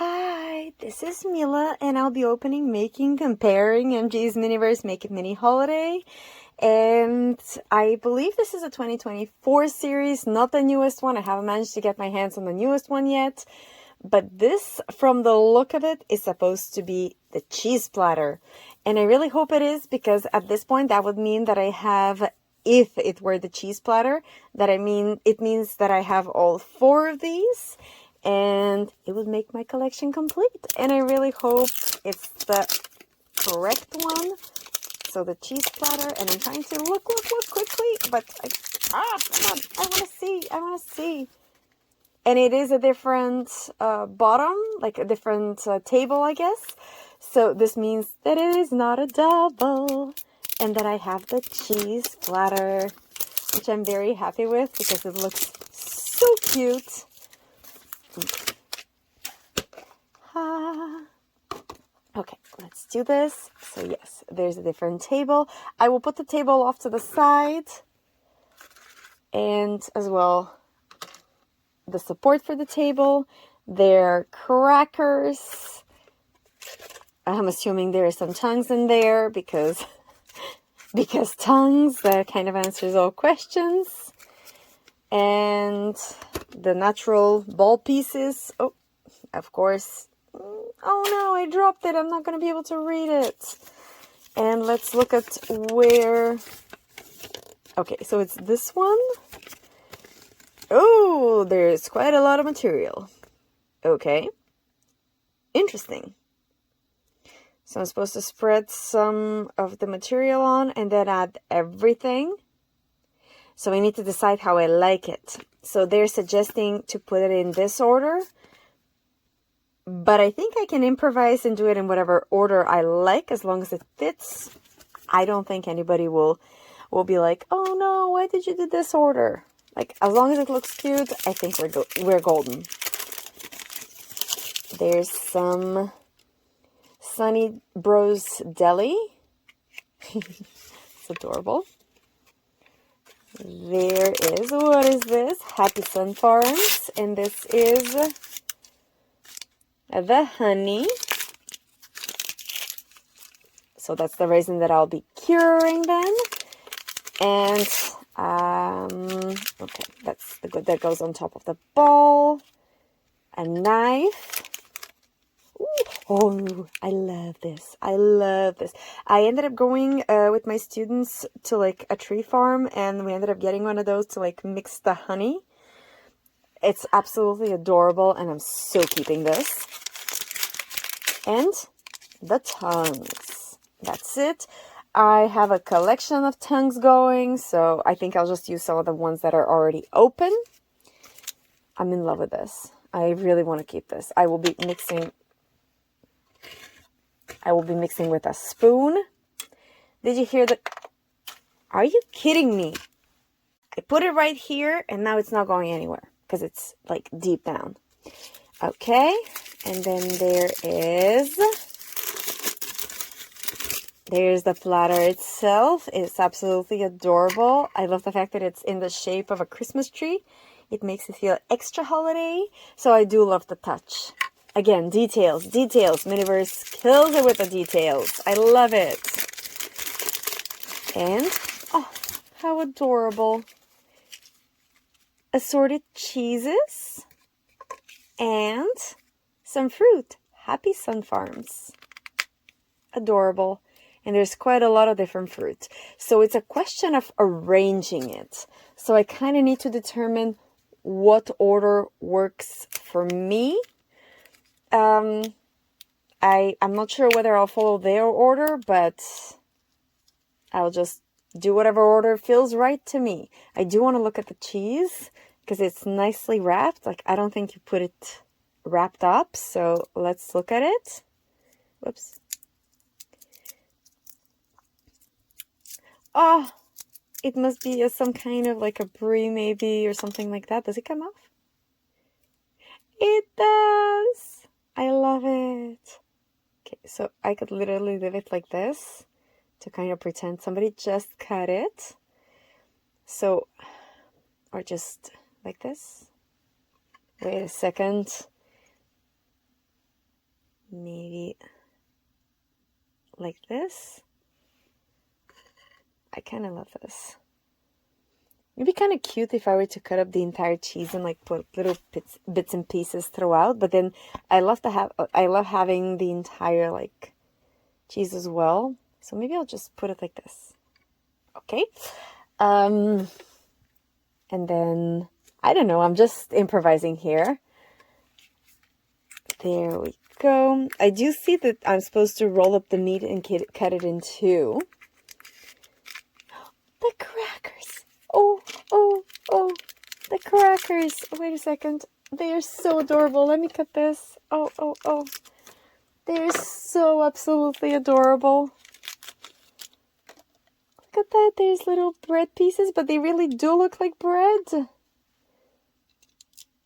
Hi, this is Mila, and I'll be opening, making, comparing MG's Miniverse Make It Mini Holiday. And I believe this is a 2024 series, not the newest one. I haven't managed to get my hands on the newest one yet. But this, from the look of it, is supposed to be the cheese platter. And I really hope it is, because at this point, that would mean that I have, if it were the cheese platter, it means that I have all 4 of these. And it would make my collection complete. And I really hope it's the correct one. So the cheese platter, and I'm trying to look quickly, but come on, I want to see. And it is a different bottom, like a different table, I guess. So this means that it is not a double, and that I have the cheese platter, which I'm very happy with because it looks so cute. Okay, let's do this. So yes, there's a different table. I will put the table off to the side, and as well the support for the table. They're crackers. I'm assuming there are some tongues in there because tongues, that kind of answers all questions. And the natural ball pieces. Oh, of course. Oh no, I dropped it. I'm not going to be able to read it. And let's look at where... Okay, so it's this one. Oh, there's quite a lot of material. Okay. Interesting. So I'm supposed to spread some of the material on and then add everything. So I need to decide how I like it. So they're suggesting to put it in this order. But I think I can improvise and do it in whatever order I like, as long as it fits. I don't think anybody will be like, oh no, why did you do this order? Like, as long as it looks cute, I think we're golden. There's some Sunny Bros Deli. It's adorable. There is, what is this? Happy Sun Farms. And this is the honey. So that's the reason that I'll be curing them. And, okay, that's the good that goes on top of the bowl. A knife. Ooh, oh, I love this. I love this. I ended up going with my students to like a tree farm, and we ended up getting one of those to like mix the honey. It's absolutely adorable, and I'm so keeping this. And the tongues. That's it. I have a collection of tongues going, so I think I'll just use some of the ones that are already open. I'm in love with this. I really want to keep this. I will be mixing with a spoon. Did you hear that? Are you kidding me? I put it right here, and now it's not going anywhere because it's like deep down. Okay, and then there's the platter itself. It's absolutely adorable. I love the fact that it's in the shape of a Christmas tree. It makes it feel extra holiday. So I do love the touch. Again, details. Miniverse kills it with the details. I love it. And, oh, how adorable. Assorted cheeses. And some fruit. Happy Sun Farms. Adorable. And there's quite a lot of different fruit. So it's a question of arranging it. So I kind of need to determine what order works for me. I'm not sure whether I'll follow their order, but I'll just do whatever order feels right to me. I do want to look at the cheese because it's nicely wrapped. Like, I don't think you put it wrapped up. So let's look at it. Whoops. Oh, it must be some kind of like a brie maybe, or something like that. Does it come off? It does. I love it. Okay, so I could literally leave it like this to kind of pretend somebody just cut it. So, or just like this. Wait a second. maybe like this. I kind of love this. It'd be kind of cute if I were to cut up the entire cheese and like put little bits and pieces throughout. But then I love having the entire like cheese as well. So maybe I'll just put it like this. Okay. And then I don't know. I'm just improvising here. There we go. I do see that I'm supposed to roll up the meat and cut it in two. The crackers. Oh, the crackers. Wait a second. They are so adorable. Let me cut this. Oh. They are so absolutely adorable. Look at that. There's little bread pieces, but they really do look like bread.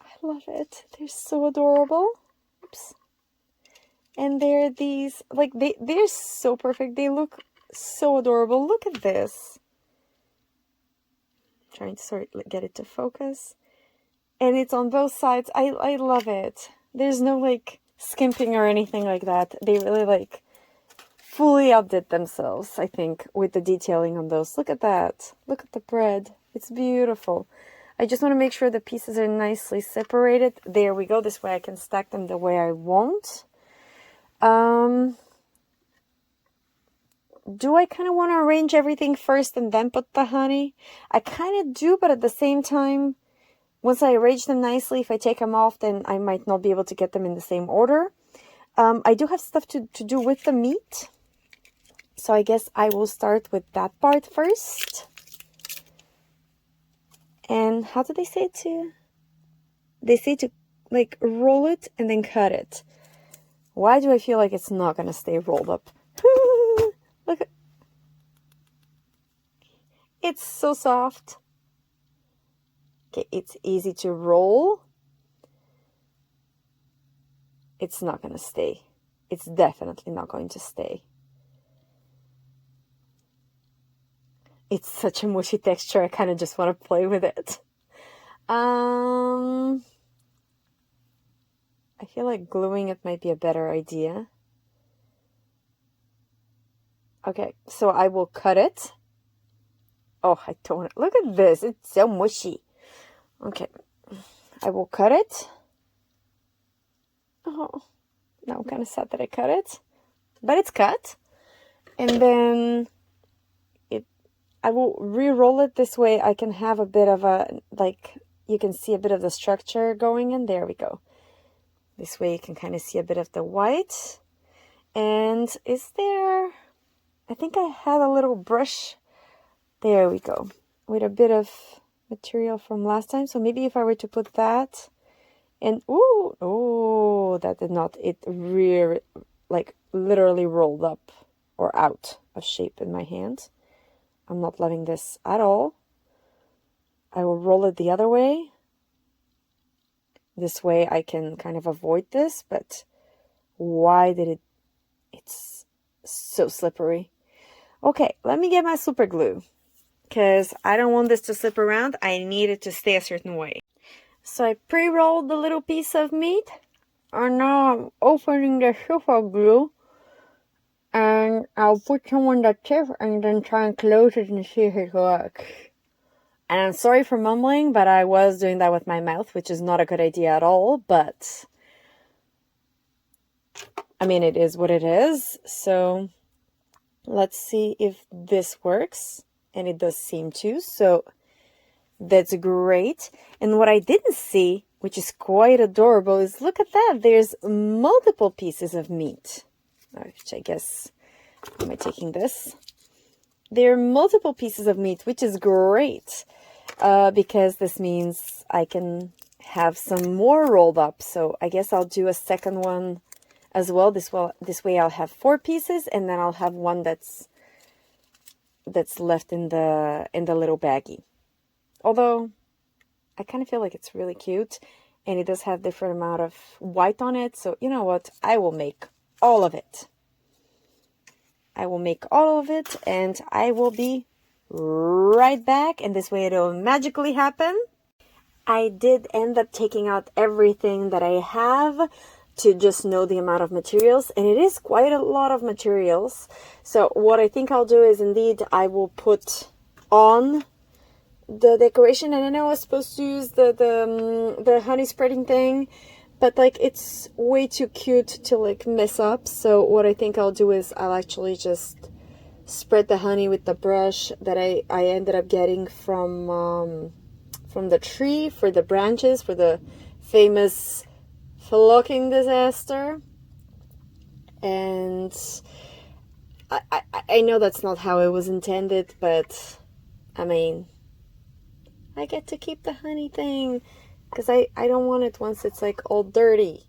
I love it. They're so adorable. Oops. And they're these, like, they're so perfect. They look so adorable. Look at this. Trying to get it to focus, and it's on both sides. I love it. There's no like skimping or anything like that. They really like fully outdid themselves, I think, with the detailing on those. Look at that. Look at the bread. It's beautiful. I just want to make sure the pieces are nicely separated. There we go. This way I can stack them the way I want. Do I kind of want to arrange everything first and then put the honey? I kind of do, but at the same time, once I arrange them nicely, if I take them off, then I might not be able to get them in the same order. I do have stuff to do with the meat. So I guess I will start with that part first. And how do they say it to? They say to like roll it and then cut it. Why do I feel like it's not going to stay rolled up? Look at, it's so soft. Okay, it's easy to roll. It's not going to stay. It's definitely not going to stay. It's such a mushy texture. I kind of just want to play with it. I feel like gluing it might be a better idea. Okay, so I will cut it. Oh, I don't want to. Look at this. It's so mushy. Okay, I will cut it. Oh, now I'm kind of sad that I cut it. But it's cut. And then I will re-roll it this way. I can have a bit of a, like, you can see a bit of the structure going in. There we go. This way you can kind of see a bit of the white. And is there... I think I had a little brush. There we go. With a bit of material from last time. So maybe if I were to put that and oh, that did not, it really like literally rolled up or out of shape in my hand. I'm not loving this at all. I will roll it the other way. This way I can kind of avoid this, but why did it's so slippery. Okay, let me get my super glue because I don't want this to slip around. I need it to stay a certain way. So I pre-rolled the little piece of meat and now I'm opening the super glue and I'll put some on the tip and then try and close it and see if it works. And I'm sorry for mumbling, but I was doing that with my mouth, which is not a good idea at all, but I mean, it is what it is. So let's see if this works. And it does seem to, so that's great. And what I didn't see, which is quite adorable, is look at that. There's multiple pieces of meat. Which I guess, am I taking this? There are multiple pieces of meat, which is great. Because this means I can have some more rolled up. So I guess I'll do a second one as well. This way I'll have 4 pieces, and then I'll have one that's left in the little baggie. Although I kind of feel like it's really cute, and it does have different amount of white on it. So you know what? I will make all of it. I will make all of it, and I will be right back, and this way it'll magically happen. I did end up taking out everything that I have. to just know the amount of materials, and it is quite a lot of materials. So what I think I'll do is indeed I will put on the decoration, and I know I was supposed to use the honey spreading thing, but like it's way too cute to like mess up. So what I think I'll do is I'll actually just spread the honey with the brush that I ended up getting from the tree for the branches for the famous flocking disaster. And I know that's not how it was intended, but I mean, I get to keep the honey thing because I don't want it once it's like all dirty,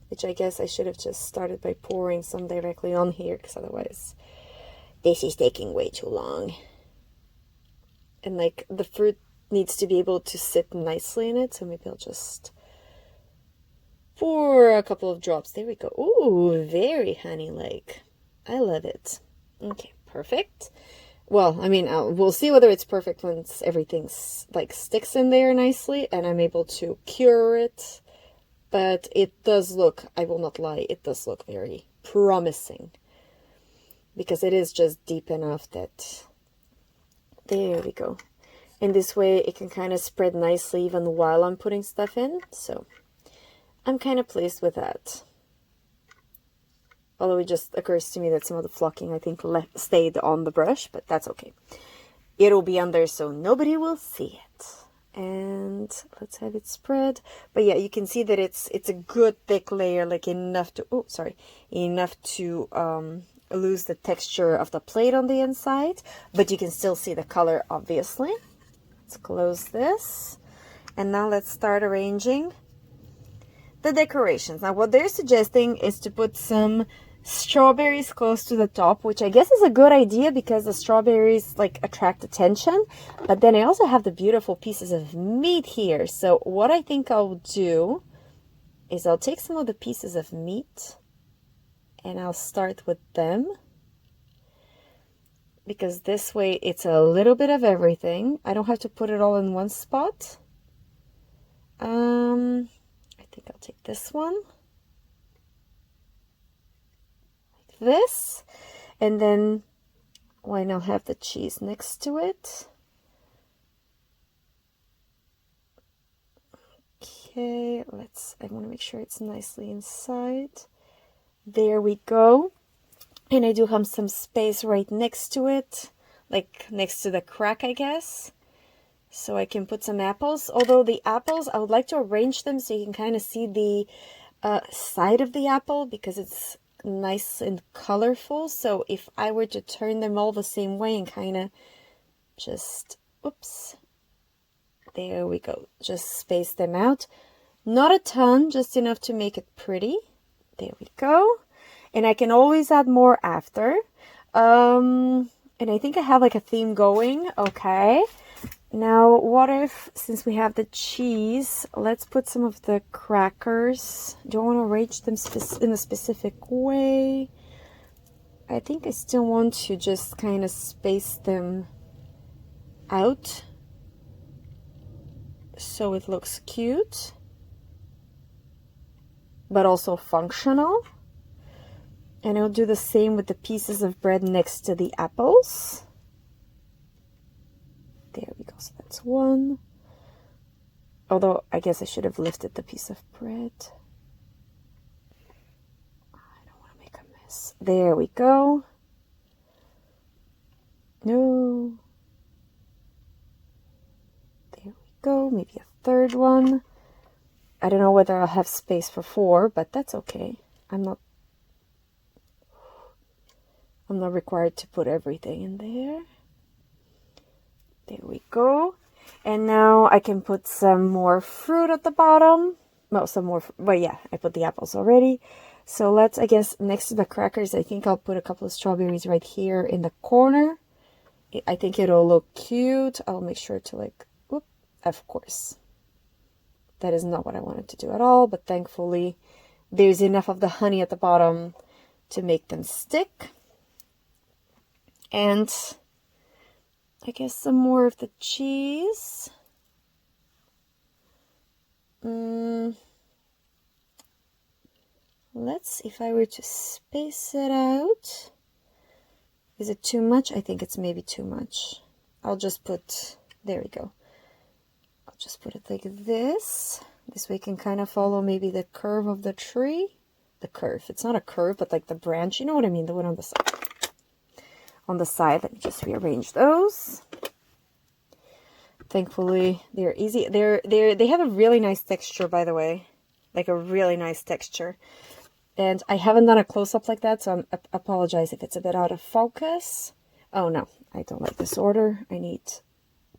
which I guess I should have just started by pouring some directly on here, because otherwise this is taking way too long. And like the fruit needs to be able to sit nicely in it, so maybe I'll just pour a couple of drops. There we go. Ooh, very honey-like. I love it. Okay, perfect. Well, I mean, we'll see whether it's perfect once everything's like sticks in there nicely and I'm able to cure it. But it does look, I will not lie, it does look very promising, because it is just deep enough that, there we go. And this way it can kind of spread nicely even while I'm putting stuff in. So I'm kind of pleased with that. Although it just occurs to me that some of the flocking, I think, stayed on the brush, but that's okay. It'll be under so nobody will see it. And let's have it spread. But yeah, you can see that it's a good thick layer, like enough to, oh, sorry, enough to lose the texture of the plate on the inside. But you can still see the color, obviously. Let's close this. And now let's start arranging the decorations. Now what they're suggesting is to put some strawberries close to the top, which I guess is a good idea because the strawberries like attract attention. But then I also have the beautiful pieces of meat here. So what I think I'll do is I'll take some of the pieces of meat and I'll start with them, because this way it's a little bit of everything. I don't have to put it all in one spot. I think I'll take this one, like this, and then why not have the cheese next to it? Okay, I want to make sure it's nicely inside. There we go. And I do have some space right next to it, like next to the crack, I guess. So I can put some apples, although the apples, I would like to arrange them so you can kind of see the side of the apple, because it's nice and colorful. So if I were to turn them all the same way and kind of just, oops, there we go, just space them out. Not a ton, just enough to make it pretty. There we go. And I can always add more after. And I think I have like a theme going. Okay. Now, what if, since we have the cheese, let's put some of the crackers. Do I want to arrange them in a specific way? I think I still want to just kind of space them out so it looks cute, but also functional. And I'll do the same with the pieces of bread next to the apples. There we go, so that's one. Although, I guess I should have lifted the piece of bread. I don't want to make a mess. There we go. No. There we go, maybe a third one. I don't know whether I'll have space for 4, but that's okay. I'm not required to put everything in there. There we go. And now I can put some more fruit at the bottom. Well, some more, but yeah, I put the apples already. So let's, I guess, next to the crackers, I think I'll put a couple of strawberries right here in the corner. I think it'll look cute. I'll make sure to like, whoop, of course. That is not what I wanted to do at all, but thankfully there's enough of the honey at the bottom to make them stick. And I guess some more of the cheese. let's, if I were to space it out, is it too much? I think it's maybe too much. I'll just put, there we go. I'll just put it like this. This way you can kind of follow maybe the curve of the tree. The curve, it's not a curve, but like the branch, you know what I mean, the one on the side. On the side, let me just rearrange those. Thankfully, they're easy. They have a really nice texture, by the way. Like a really nice texture. And I haven't done a close-up like that, so I apologize if it's a bit out of focus. Oh no, I don't like this order. I need,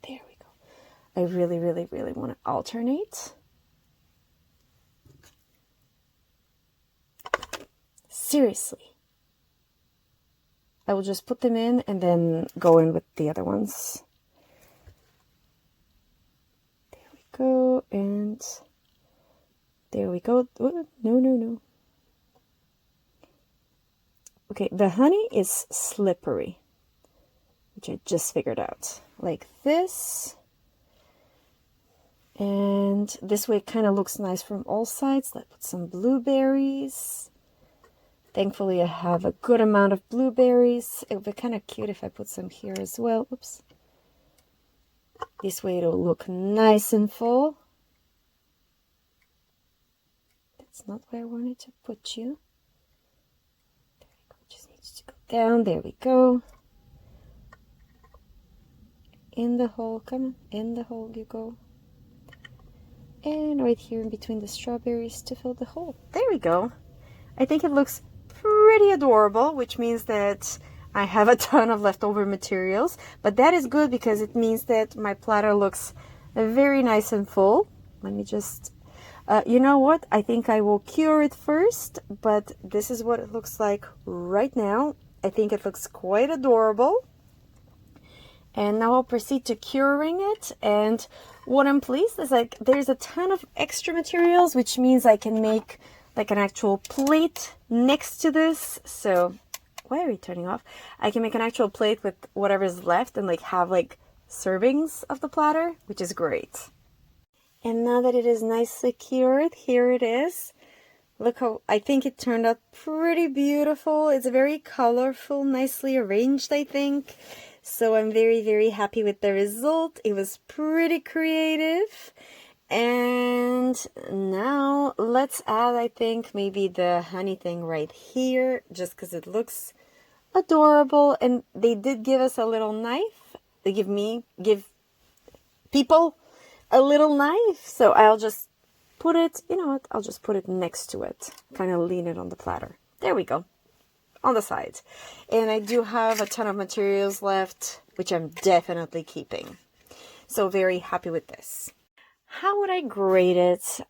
there we go. I really, really, really want to alternate. Seriously. I will just put them in and then go in with the other ones. There we go, and there we go. Oh, no. Okay, the honey is slippery, which I just figured out. Like this. And this way it kind of looks nice from all sides. Let's put some blueberries. Thankfully, I have a good amount of blueberries. It would be kind of cute if I put some here as well. Oops. This way it'll look nice and full. That's not where I wanted to put you. There we go. Just needs to go down. There we go. In the hole. Come on. In the hole you go. And right here in between the strawberries to fill the hole. There we go. I think it looks pretty adorable, which means that I have a ton of leftover materials, but that is good because it means that my platter looks very nice and full. Let me just, you know what? I think I will cure it first, but this is what it looks like right now. I think it looks quite adorable. And now I'll proceed to curing it. And what I'm pleased is like there's a ton of extra materials, which means I can make like an actual plate next to this. So why are we turning off? I can make an actual plate with whatever's left and like have like servings of the platter, which is great. And now that it is nicely cured, here it is. Look how, I think it turned out pretty beautiful. It's very colorful, nicely arranged, I think. So I'm very, very happy with the result. It was pretty creative. And now let's add, I think, maybe the honey thing right here, just because it looks adorable. And they did give us a little knife. They give people a little knife. So I'll just put it, you know what, I'll just put it next to it. Kind of lean it on the platter. There we go. On the side. And I do have a ton of materials left, which I'm definitely keeping. So very happy with this. How would I grade it?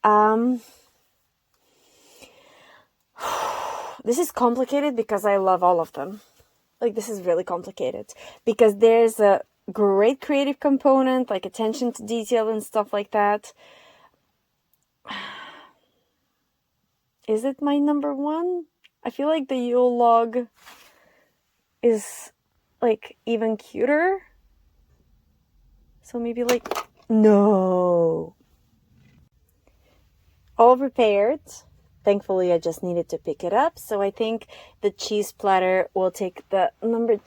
This is complicated because I love all of them. Like, this is really complicated because there's a great creative component, like attention to detail and stuff like that. Is it my number one? I feel like the Yule log is like even cuter. So maybe like, no. All prepared. Thankfully, I just needed to pick it up. So I think the cheese platter will take the number,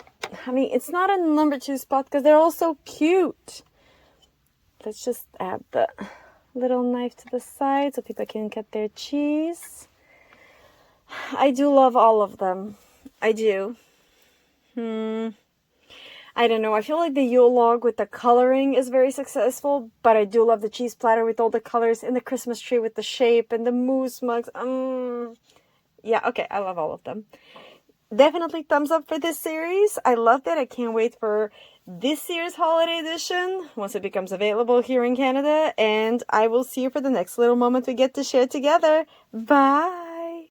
I mean, it's not a number 2 spot because they're all so cute. Let's just add the little knife to the side so people can cut their cheese. I do love all of them. I do. I don't know. I feel like the Yule log with the coloring is very successful, but I do love the cheese platter with all the colors and the Christmas tree with the shape and the moose mugs. Yeah, okay. I love all of them. Definitely thumbs up for this series. I loved it. I can't wait for this year's holiday edition once it becomes available here in Canada. And I will see you for the next little moment we get to share together. Bye.